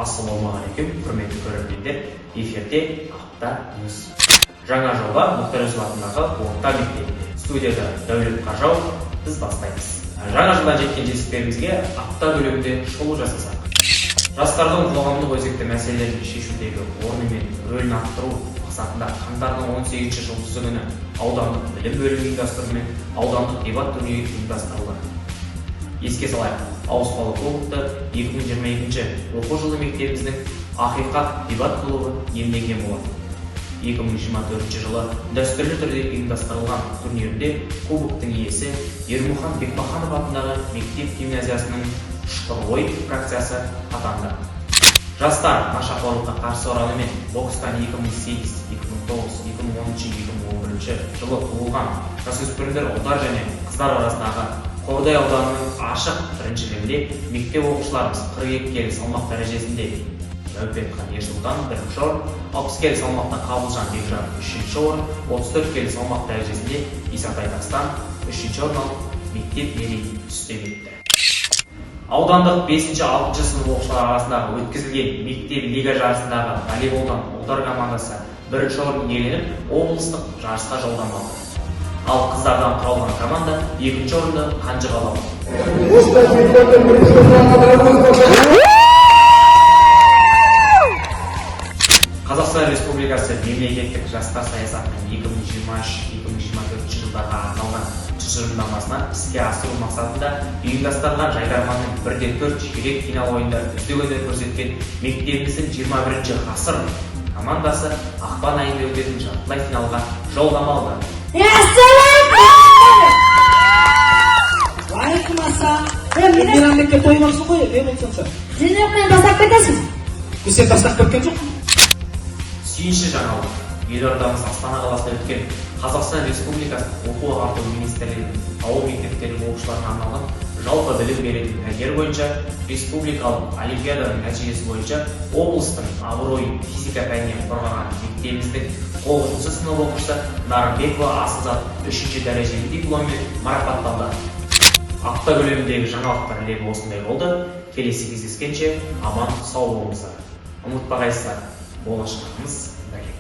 Ассалаумағалейкум, құрметті көрермендер, эфирде апта ньюс. Жаңа жылға Мұхтар Әуезов атындағы орта мектебінде студияда Дәулет Қажау, біз бастаймыз. Жаңа жылдан жеткен жетістіктерімізге апта бөлімінде шолу жасасақ. Жастардың қоғамдық өзекті мәселелерін шешудегі орны мен рөлін арттыру мақсатында қаңтардың 18 жұлдызы күні аудандық білім бөлімі ұйымдастыруымен аудандық дебат турнирі ұйымдастырылды. Еске салайық, ауыспалы клубты 2022 оқу жылы мектебіміздің ақиқат дебат клубы иемденген болатын. 2024 жылы дәстүрлі түрде ұйымдастырылған турнирінде кубоктың иесі Ермұхан Бекмаханов атындағы мектеп гимназиясының Шұқыр-ой фракциясы атанды. Жастар нашақорлыққа қарсы ұранымен бокстан 2008, 2009, 2010, 2011 жылы туылған жасөспірімдер ұлдар және қыздар арасындағы Қордай ауданының ашық біріншілігінде мектеп оқушыларымыз 42 келі салмақ дәрежесінде Мәупетхан Ерсұлтан 1-ші орын, 60 келі салмақта Қабылжан Бекжан 3-ші орын, 34 келі салмақ дәрежесінде Исатай Тастан 3-ші орын алып, мектеп мерейін үстем етті. Аудандық 5-6 сынып оқушылар арасындағы өткізілген мектеп лига жарысындағы волейболдан ұлдар командасы 1-ші орын иеленіп, облыстық жарысқа жолдама алды. Ал қыздардан құралған команда 2-ші орынды қанжығалап алды. Қазақстан Республикасы мемлекеттік жастар саясатының 2023-2024 жылдарға арналған тұжырымдамасына іске асыру мақсатында ұйымдастырылған жайдарманның 1-4 ширек финал ойында үздік өнер көрсеткен мектебіміздің 21-ші ғасыр командасы ақпан айында өтетін жартылай финалға жолдама алды. Мейрамбекке тоймақсың ғой, не болсаңша? Сен мен тастап кетесің. Сен тастап кеткен жоқ. Сүйінші жаңалық. Елордамыз Астана қаласында өткен Қазақстан Республикасы оқу-ағарту министрлігінің ауыл мектептерінің оқушыларына арналған жалпы білім беретін пәндер бойынша республикалық олимпиаданың нәтижесі бойынша облыстың абыройын физика пәнінен қорғаған мектебіміздің 9-шы сынып оқушысы Нарымбекова Асылзат 3-ші дәрежелі дипломмен марапатталды. Апта бөліміндегі жаңалықтар легі осындай болды. Келесі кездескенше аман сау болыңыздар. Ұмытпағайсыздар, болашағымыз бәлек.